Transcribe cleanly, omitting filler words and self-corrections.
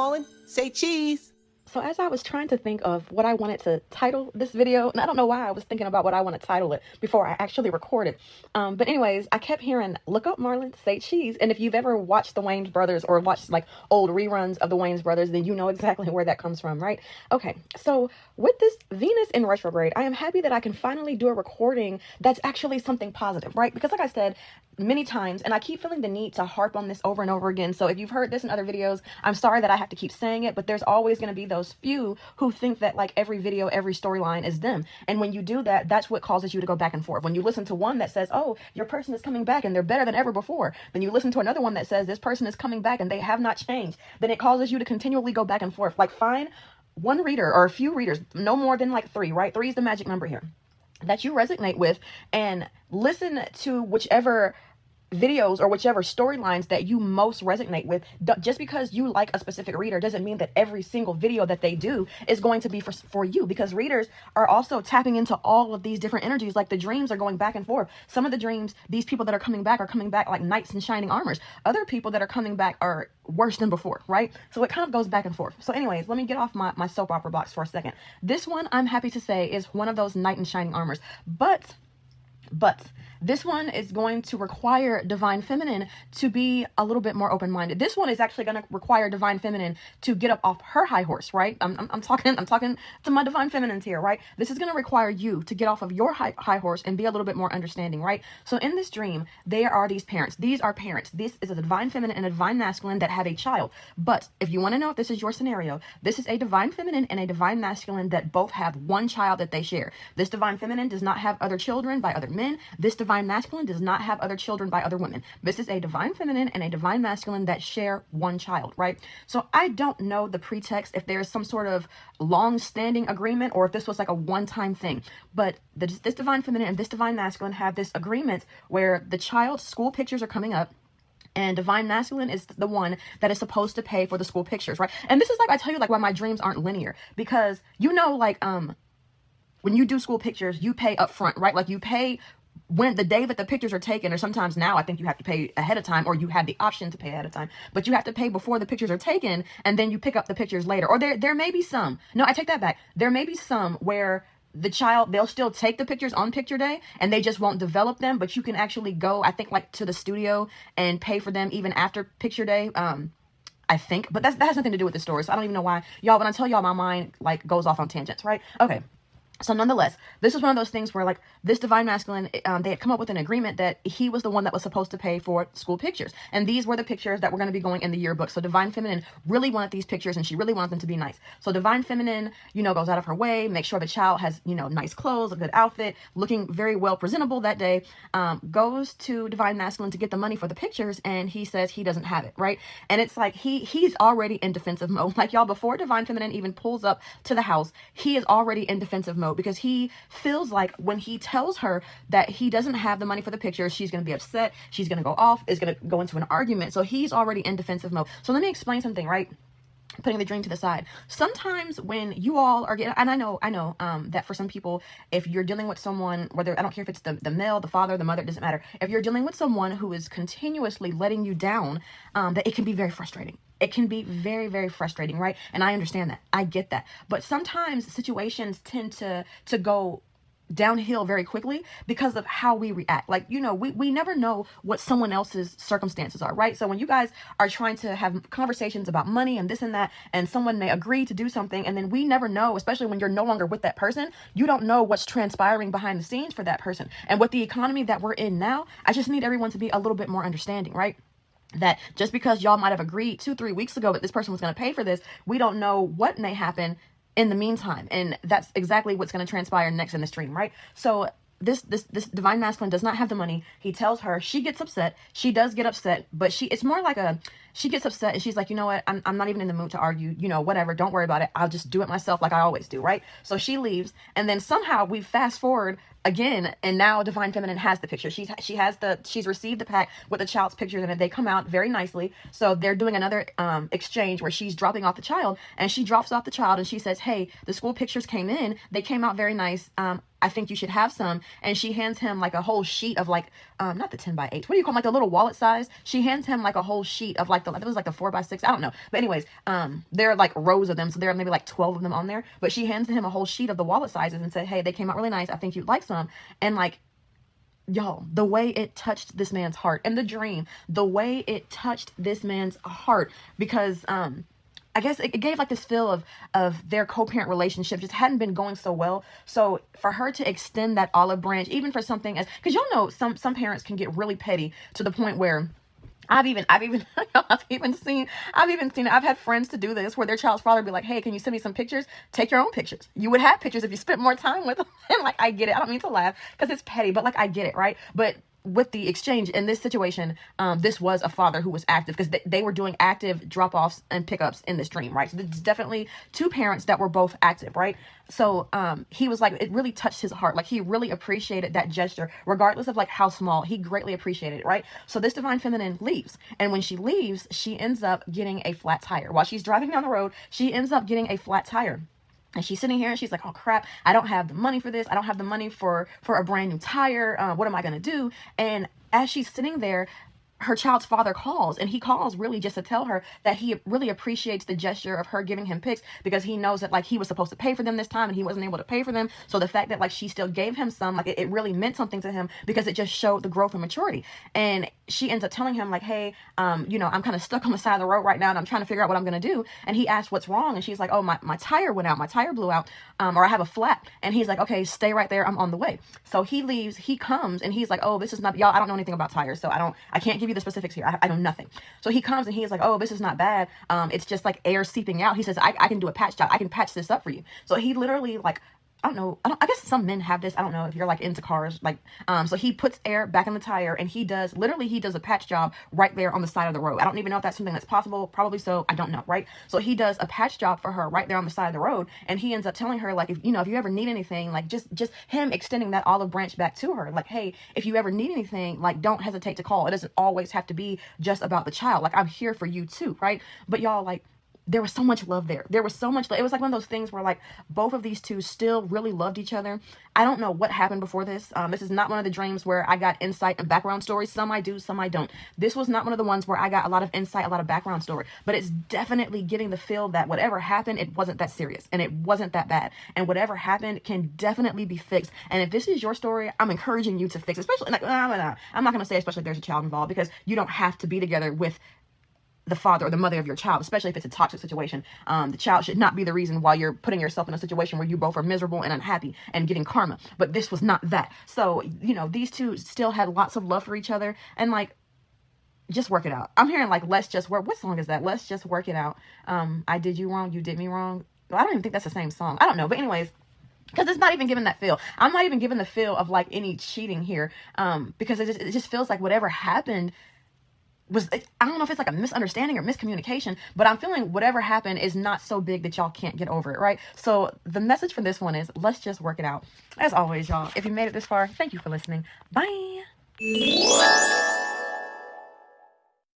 Marlon, say cheese. So as I was trying to think of what I wanted to title this video, and I don't know why I was thinking about what I want to title it before I actually recorded. But anyways, I kept hearing, look up Marlon, say cheese. And if you've ever watched the Wayans brothers or watched like old reruns of the Wayans brothers, then you know exactly where that comes from, right? Okay, so with this Venus in retrograde, I am happy that I can finally do a recording that's actually something positive, right? Because like I said many times, and I keep feeling the need to harp on this over and over again. So if you've heard this in other videos, I'm sorry that I have to keep saying it, but there's always going to be those few who think that like every video, every storyline is them. And when you do that, that's what causes you to go back and forth. When you listen to one that says, oh, your person is coming back and they're better than ever before, then you listen to another one that says this person is coming back and they have not changed, then it causes you to continually go back and forth. Like find one reader or a few readers, no more than like three, right? Three is the magic number here, that you resonate with, and listen to whichever videos or whichever storylines that you most resonate with. Just because you like a specific reader doesn't mean that every single video that they do is going to be for you, because readers are also tapping into all of these different energies. Like the dreams are going back and forth. Some of the dreams, these people that are coming back like knights in shining armors. Other people that are coming back are worse than before, right? So it kind of goes back and forth. So anyways, let me get off my soap opera box for a second. This one, I'm happy to say, is one of those knight in shining armors, but this one is going to require Divine Feminine to be a little bit more open-minded. This one is actually going to require Divine Feminine to get up off her high horse, right? I'm talking to my Divine Feminines here, right? This is going to require you to get off of your high horse and be a little bit more understanding, right? So in this dream, there are these parents. These are parents. This is a Divine Feminine and a Divine Masculine that have a child. But if you want to know if this is your scenario, this is a Divine Feminine and a Divine Masculine that both have one child that they share. This Divine Feminine does not have other children by other men. This Divine Masculine does not have other children by other women. This is a Divine Feminine and a Divine Masculine that share one child, right? So I don't know the pretext, if there's some sort of long-standing agreement or if this was like a one-time thing, but this Divine Feminine and this Divine Masculine have this agreement where the child's school pictures are coming up, and Divine Masculine is the one that is supposed to pay for the school pictures, right? And this is like, I tell you, like, why my dreams aren't linear, because you know, like, when you do school pictures, you pay up front, right? Like you pay when the day that the pictures are taken, or sometimes now I think you have to pay ahead of time, or you have the option to pay ahead of time, but you have to pay before the pictures are taken, and then you pick up the pictures later. Or there may be some, no, I take that back. There may be some where the child, they'll still take the pictures on picture day and they just won't develop them, but you can actually go, I think, like to the studio and pay for them even after picture day. I think, but that has nothing to do with the story. So I don't even know why, y'all, when I tell y'all, my mind like goes off on tangents, right? Okay. So nonetheless, this is one of those things where like this Divine Masculine, they had come up with an agreement that he was the one that was supposed to pay for school pictures. And these were the pictures that were going to be going in the yearbook. So Divine Feminine really wanted these pictures and she really wanted them to be nice. So Divine Feminine, you know, goes out of her way, make sure the child has, you know, nice clothes, a good outfit, looking very well presentable that day, goes to Divine Masculine to get the money for the pictures. And he says he doesn't have it, right? And it's like he's already in defensive mode. Like y'all, before Divine Feminine even pulls up to the house, he is already in defensive mode, because he feels like when he tells her that he doesn't have the money for the pictures, she's going to be upset. She's going to go off, is going to go into an argument. So he's already in defensive mode. So let me explain something, right? Putting the dream to the side. Sometimes when you all are getting, and I know that for some people, if you're dealing with someone, whether, I don't care if it's the male, the father, the mother, it doesn't matter. If you're dealing with someone who is continuously letting you down, that it can be very frustrating. It can be very, very frustrating, right? And I understand that. I get that. But sometimes situations tend to go downhill very quickly because of how we react. Like, you know, we never know what someone else's circumstances are, right? So when you guys are trying to have conversations about money and this and that, and someone may agree to do something, and then we never know, especially when you're no longer with that person, you don't know what's transpiring behind the scenes for that person. And with the economy that we're in now, I just need everyone to be a little bit more understanding, right? That just because y'all might have agreed 2-3 weeks ago that this person was going to pay for this, we don't know what may happen in the meantime. And that's exactly what's going to transpire next in the stream, right? So this Divine Masculine does not have the money. He tells her, she gets upset. She does get upset, but it's more like she gets upset and she's like, you know what? I'm not even in the mood to argue, you know, whatever, don't worry about it. I'll just do it myself like I always do, right? So she leaves, and then somehow we fast forward again, and now Divine Feminine has the picture. She's received the pack with the child's pictures in it. They come out very nicely. So they're doing another exchange where she's dropping off the child, and she drops off the child and she says, hey, the school pictures came in. They came out very nice. I think you should have some. And she hands him like a whole sheet of like, not the 10 by 8, what do you call them? Like the little wallet size. She hands him like a whole sheet of like it was like the 4 by 6, I don't know. But anyways, there are like rows of them. So there are maybe like 12 of them on there, but she hands him a whole sheet of the wallet sizes and said, hey, they came out really nice. I think you'd like some. And like, y'all, the way it touched this man's heart in the dream, the way it touched this man's heart, because, I guess it gave like this feel of their co-parent relationship just hadn't been going so well. So for her to extend that olive branch, even for something as, because y'all know some parents can get really petty to the point where I've even seen it. I've had friends to do this where their child's father would be like, hey, can you send me some pictures? Take your own pictures. You would have pictures if you spent more time with them. And like, I get it. I don't mean to laugh because it's petty, but like, I get it, right? But with the exchange in this situation, this was a father who was active because they were doing active drop-offs and pickups in this dream, right? So there's definitely two parents that were both active, right? So he was like, it really touched his heart. Like he really appreciated that gesture, regardless of like how small. He greatly appreciated it, right? So this divine feminine leaves, and when she leaves, she ends up getting a flat tire. While she's driving down the road, she ends up getting a flat tire. And she's sitting here and she's like, oh crap, I don't have the money for this. I don't have the money for a brand new tire. What am I going to do? And as she's sitting there, her child's father calls, and he calls really just to tell her that he really appreciates the gesture of her giving him pics, because he knows that like he was supposed to pay for them this time and he wasn't able to pay for them. So the fact that like she still gave him some, like it really meant something to him, because it just showed the growth and maturity. And she ends up telling him like, hey, I'm kind of stuck on the side of the road right now and I'm trying to figure out what I'm going to do. And he asked what's wrong. And she's like, oh, my tire went out. My tire blew out, or I have a flat. And he's like, okay, stay right there. I'm on the way. So he leaves, he comes, and he's like, oh, this is not, y'all, I don't know anything about tires. So I can't give you the specifics here. I know nothing. So he comes and he's like, oh, this is not bad. It's just like air seeping out. He says, I can do a patch job. I can patch this up for you. So he literally like, I guess some men have this. I don't know if you're like into cars, like, so he puts air back in the tire and he does a patch job right there on the side of the road. I don't even know if that's something that's possible. Probably so. I don't know. Right. So he does a patch job for her right there on the side of the road. And he ends up telling her like, if you ever need anything, like just him extending that olive branch back to her. Like, hey, if you ever need anything, like don't hesitate to call. It doesn't always have to be just about the child. Like I'm here for you too. Right. But y'all, like, there was so much love there. There was so much love. It was like one of those things where like both of these two still really loved each other. I don't know what happened before this. This is not one of the dreams where I got insight and background stories. Some I do, some I don't. This was not one of the ones where I got a lot of insight, a lot of background story, but it's definitely getting the feel that whatever happened, it wasn't that serious and it wasn't that bad. And whatever happened can definitely be fixed. And if this is your story, I'm encouraging you to fix it. Especially like, I'm not going to say especially if there's a child involved, because you don't have to be together with the father or the mother of your child, especially if it's a toxic situation. The child should not be the reason why you're putting yourself in a situation where you both are miserable and unhappy and getting karma. But this was not that. So, these two still had lots of love for each other, and like, just work it out. I'm hearing like, let's just work. What song is that? Let's just work it out. I did you wrong. You did me wrong. Well, I don't even think that's the same song. I don't know. But anyways, because it's not even giving that feel. I'm not even giving the feel of like any cheating here. Because it just feels like whatever happened I don't know if it's like a misunderstanding or miscommunication, but I'm feeling whatever happened is not so big that y'all can't get over it, right? So the message for this one is, let's just work it out. As always, y'all, if you made it this far, thank you for listening. Bye.